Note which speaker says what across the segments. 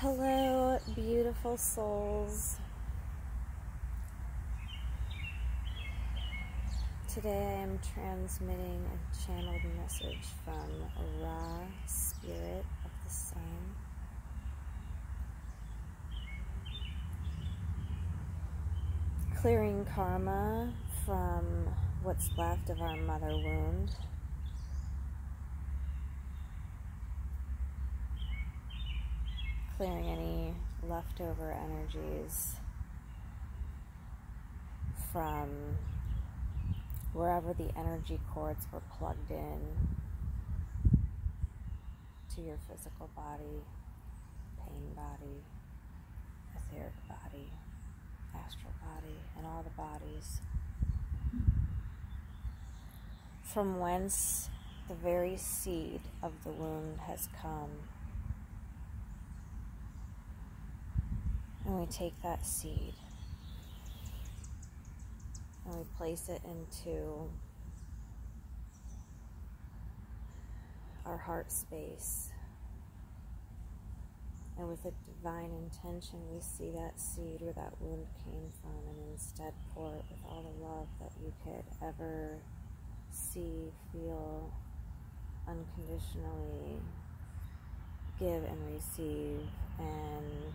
Speaker 1: Hello, beautiful souls. Today I am transmitting a channeled message from Ra, Spirit of the Sun. Clearing karma from what's left of our mother wound. Clearing any leftover energies from wherever the energy cords were plugged in to your physical body, pain body, etheric body, astral body, and all the bodies. From whence the very seed of the wound has come. And we take that seed and we place it into our heart space. And with a divine intention, we see that seed where that wound came from, and instead pour it with all the love that you could ever see, feel, unconditionally give and receive, and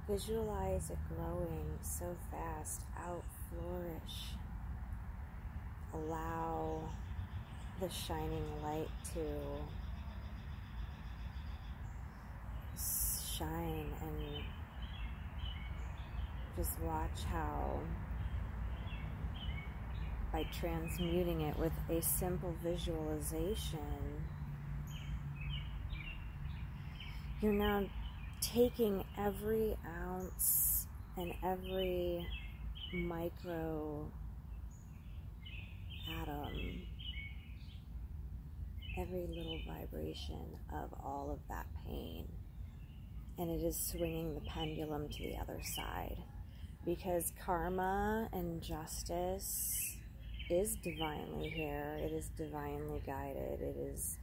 Speaker 1: visualize it growing so fast, out, flourish. Allow the shining light to shine, and just watch how, by transmuting it with a simple visualization, you're now taking every ounce and every micro atom, every little vibration of all of that pain, and it is swinging the pendulum to the other side, because karma and justice is divinely here, it is divinely guided, it is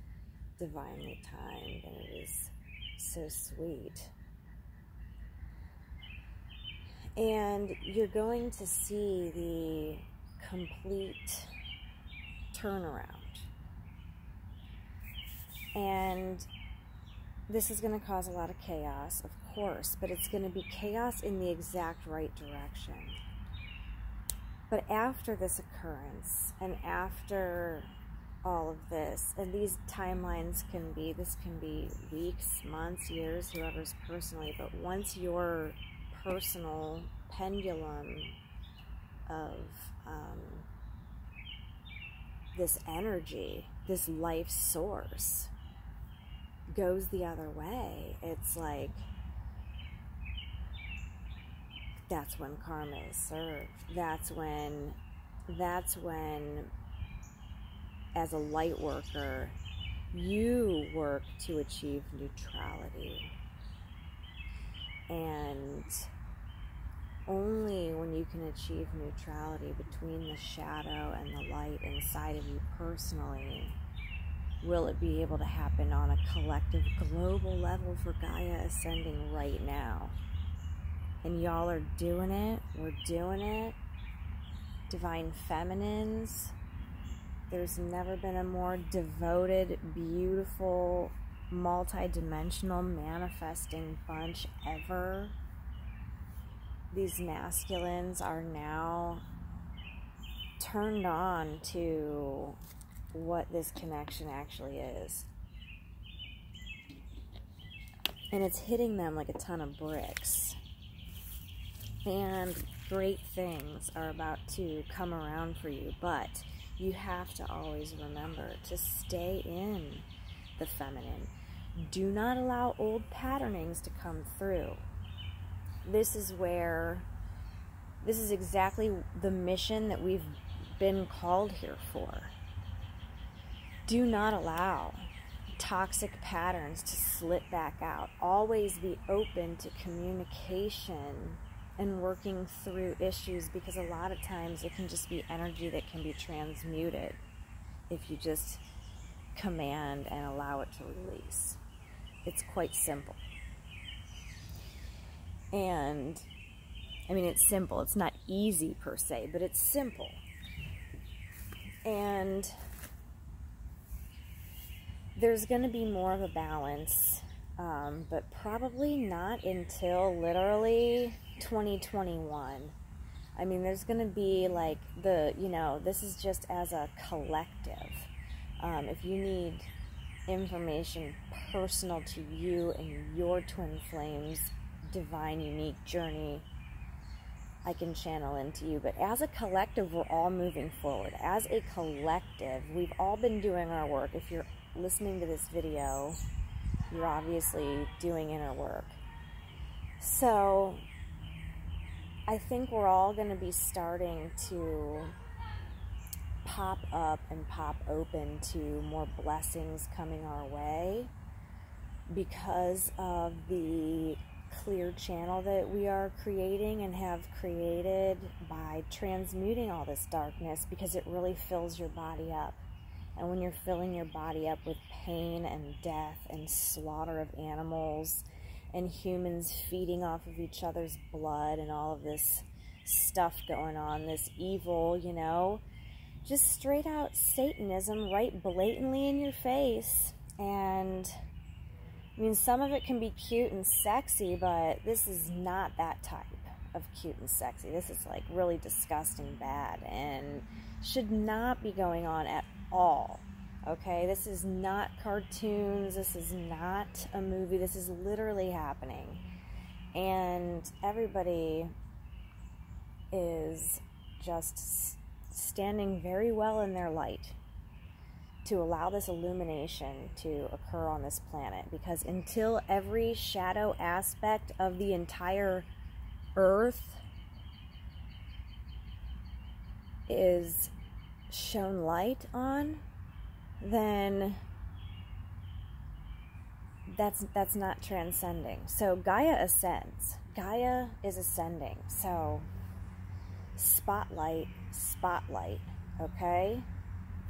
Speaker 1: divinely timed, and it is so sweet. And you're going to see the complete turnaround. And this is going to cause a lot of chaos, of course, but it's going to be chaos in the exact right direction. But after this occurrence, and after all of this, and these timelines can be, this can be weeks, months, years, whoever's personally, but once your personal pendulum of this energy, this life source, goes the other way, it's like, that's when karma is served. That's when as a light worker, you work to achieve neutrality. And only when you can achieve neutrality between the shadow and the light inside of you personally will it be able to happen on a collective global level for Gaia Ascending right now. And y'all are doing it. We're doing it. Divine Feminines. There's never been a more devoted, beautiful, multi-dimensional manifesting bunch ever. These masculines are now turned on to what this connection actually is. And it's hitting them like a ton of bricks. And great things are about to come around for you, but you have to always remember to stay in the feminine. Do not allow old patternings to come through. This is exactly the mission that we've been called here for. Do not allow toxic patterns to slip back out. Always be open to communication and working through issues, because a lot of times it can just be energy that can be transmuted if you just command and allow it to release. It's quite simple. And I mean, it's simple. It's not easy per se, but it's simple. And there's going to be more of a balance, but probably not until literally 2021. I mean, there's going to be like this is just as a collective. If you need information personal to you and your twin flames divine unique journey, I can channel into you. But as a collective, we're all moving forward. As a collective, we've all been doing our work. If you're listening to this video, you're obviously doing inner work. So I think we're all going to be starting to pop up and pop open to more blessings coming our way because of the clear channel that we are creating and have created by transmuting all this darkness, because it really fills your body up. And when you're filling your body up with pain and death and slaughter of animals and humans feeding off of each other's blood and all of this stuff going on, this evil, just straight out Satanism right blatantly in your face. And I mean, some of it can be cute and sexy, but this is not that type of cute and sexy. This is like really disgusting bad and should not be going on at all. Okay, this is not cartoons. This is not a movie. This is literally happening. And everybody is just standing very well in their light to allow this illumination to occur on this planet, because until every shadow aspect of the entire earth is shown light on, then that's not transcending. So Gaia ascends. Gaia is ascending. So spotlight, okay?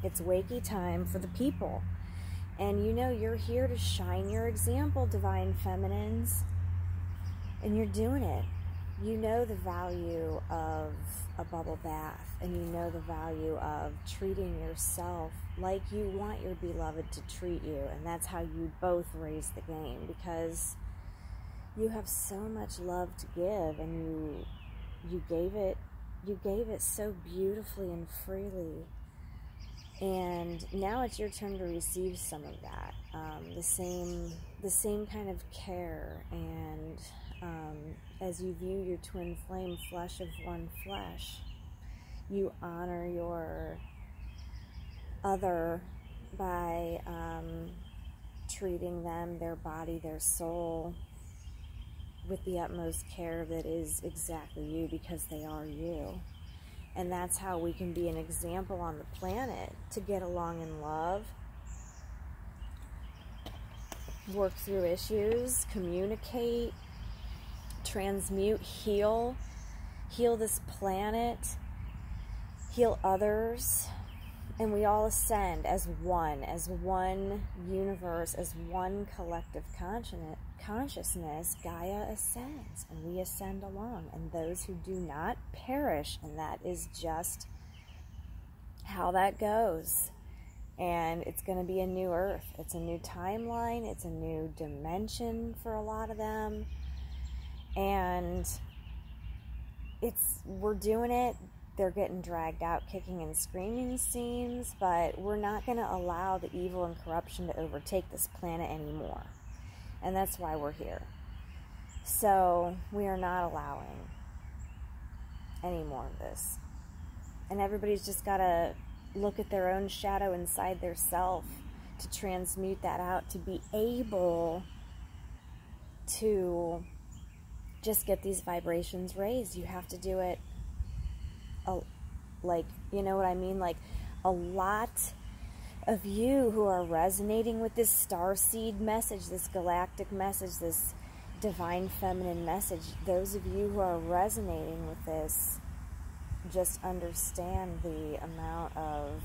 Speaker 1: It's wakey time for the people. And you're here to shine your example, divine feminines. And you're doing it. You know the value of a bubble bath. And you know the value of treating yourself like you want your beloved to treat you. And that's how you both raise the game. Because you have so much love to give. And you gave it so beautifully and freely. And now it's your turn to receive some of that, the same kind of care. And as you view your twin flame, flesh of one flesh, you honor your other by treating them, their body, their soul, with the utmost care that is exactly you, because they are you. And that's how we can be an example on the planet to get along in love, work through issues, communicate, transmute, heal this planet, heal others, and we all ascend as one universe, as one collective consciousness. Gaia ascends, and we ascend along, and those who do not perish, and that is just how that goes. And it's going to be a new earth. It's a new timeline. It's a new dimension for a lot of them. And we're doing it. They're getting dragged out kicking and screaming, seems, but we're not going to allow the evil and corruption to overtake this planet anymore. And that's why we're here. So we are not allowing any more of this. And everybody's just got to look at their own shadow inside their self to transmute that out, to be able to just get these vibrations raised. You have to do it, like, you know what I mean? Like, a lot of you who are resonating with this starseed message, this galactic message, this divine feminine message, those of you who are resonating with this, just understand the amount of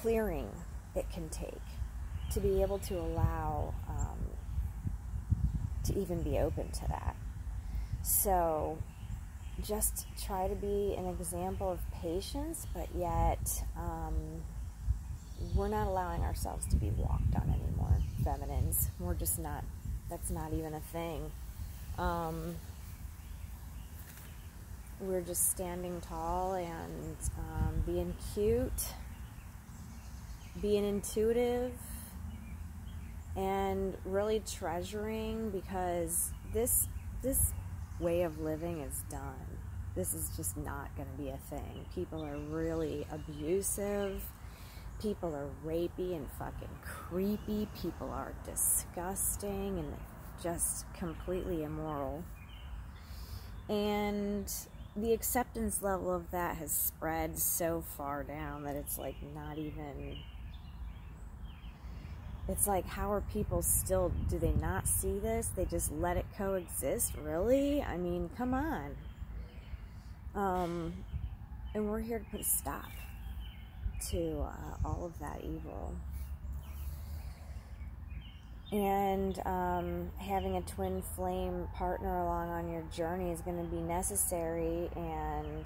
Speaker 1: clearing it can take to be able to allow to even be open to that. So just try to be an example of patience, but yet we're not allowing ourselves to be walked on anymore, feminines. We're just not, that's not even a thing. We're just standing tall and being cute, being intuitive, and really treasuring, because this way of living is done. This is just not going to be a thing. People are really abusive. People are rapey and fucking creepy. People are disgusting and just completely immoral. And the acceptance level of that has spread so far down that it's like not even... It's like, how are people still... Do they not see this? They just let it coexist? Really? I mean, come on. And we're here to put a stop to all of that evil. And having a twin flame partner along on your journey is going to be necessary, and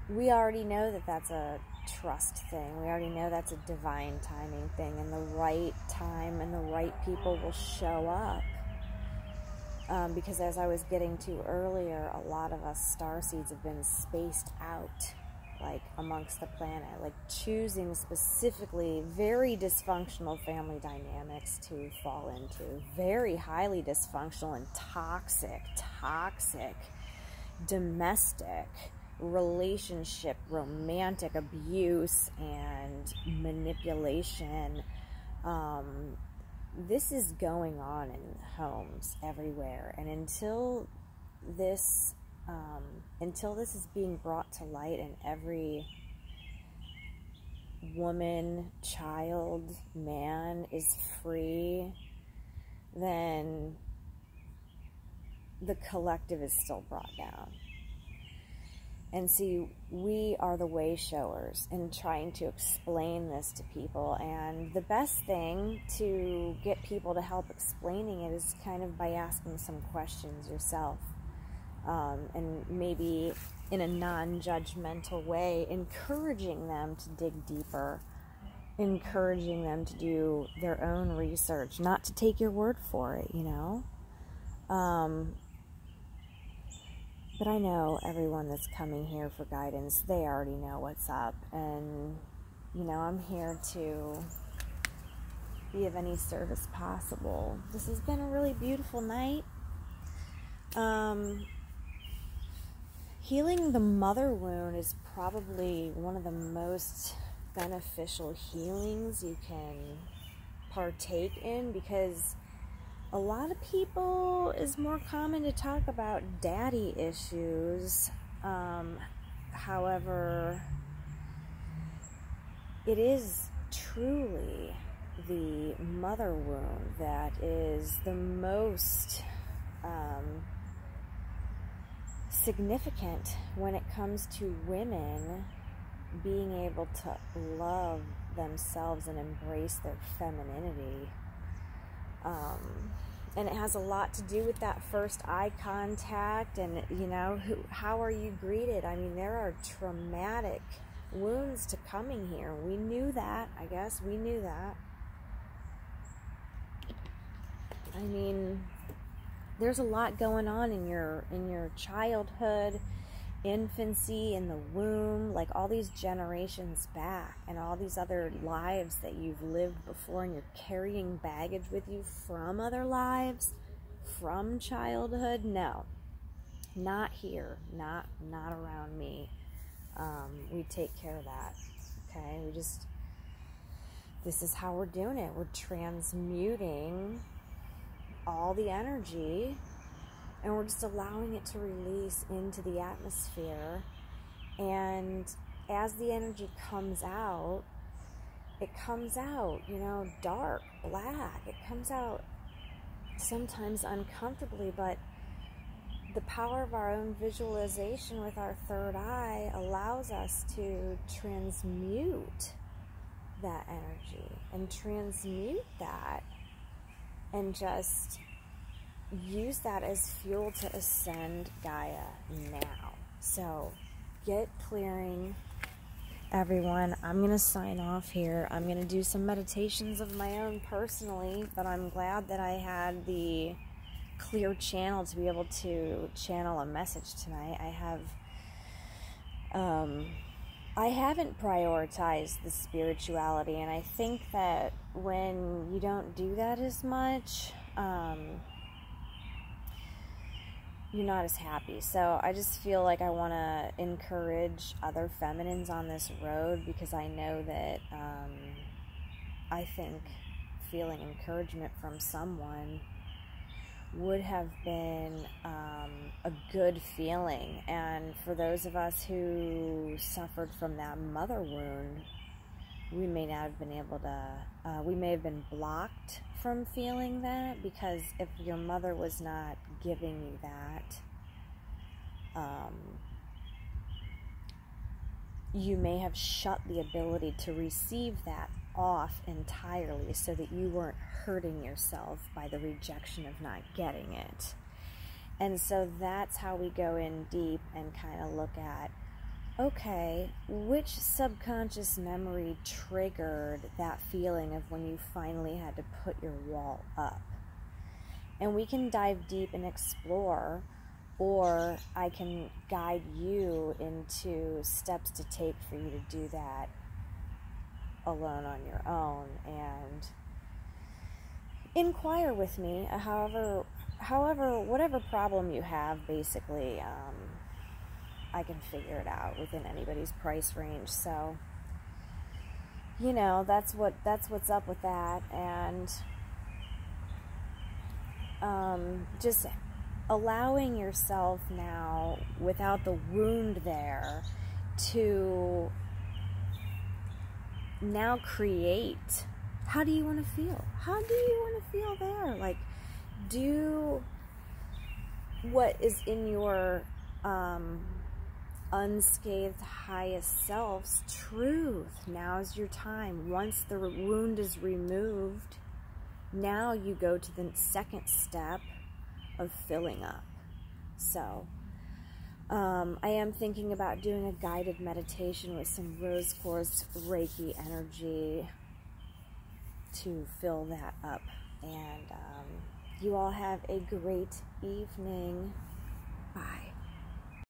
Speaker 1: we already know that that's a trust thing. We already know that's a divine timing thing, and the right time and the right people will show up. Because as I was getting to earlier, a lot of us starseeds have been spaced out, like, amongst the planet, like choosing specifically very dysfunctional family dynamics to fall into, very highly dysfunctional and toxic domestic relationship, romantic abuse and manipulation. This is going on in homes everywhere, and until this is being brought to light and every woman, child, man is free, then the collective is still brought down. And see, we are the way showers in trying to explain this to people. And the best thing to get people to help explaining it is kind of by asking some questions yourself. And maybe in a non-judgmental way, encouraging them to dig deeper, encouraging them to do their own research, not to take your word for it, you know? But I know everyone that's coming here for guidance, they already know what's up. And, you know, I'm here to be of any service possible. This has been a really beautiful night. Healing the mother wound is probably one of the most beneficial healings you can partake in, because a lot of people, is more common to talk about daddy issues. However, it is truly the mother wound that is the most significant when it comes to women being able to love themselves and embrace their femininity. And it has a lot to do with that first eye contact, and, you know, how are you greeted? I mean, there are traumatic wounds to coming here. We knew that, I guess. We knew that. I mean, there's a lot going on in your childhood, infancy, in the womb, like all these generations back, and all these other lives that you've lived before, and you're carrying baggage with you from other lives, from childhood. No, not here, not around me. We take care of that. Okay, this is how we're doing it. We're transmuting all the energy, and we're just allowing it to release into the atmosphere. And as the energy comes out, it comes out, you know, dark, black. It comes out sometimes uncomfortably, but the power of our own visualization with our third eye allows us to transmute that energy and transmute that and just use that as fuel to ascend Gaia now. So get clearing, everyone. I'm going to sign off here. I'm going to do some meditations of my own personally, but I'm glad that I had the clear channel to be able to channel a message tonight. I haven't prioritized the spirituality, and I think that when you don't do that as much, you're not as happy. So I just feel like I want to encourage other feminines on this road, because I know that I think feeling encouragement from someone would have been a good feeling. And for those of us who suffered from that mother wound, we may not have been able to, we may have been blocked from feeling that, because if your mother was not giving you that, you may have shut the ability to receive that off entirely, so that you weren't hurting yourself by the rejection of not getting it. And so that's how we go in deep and kind of look at, okay, which subconscious memory triggered that feeling of when you finally had to put your wall up? And we can dive deep and explore, or I can guide you into steps to take for you to do that alone on your own, and inquire with me. However, whatever problem you have, basically, I can figure it out within anybody's price range. So, you know, that's what's up with that. And just allowing yourself now, without the wound there, to now create. How do you want to feel? How do you want to feel there? Like, do what is in your unscathed highest self's truth. Now's your time. Once the wound is removed, now you go to the second step of filling up. So I am thinking about doing a guided meditation with some rose quartz Reiki energy to fill that up. And you all have a great evening. Bye.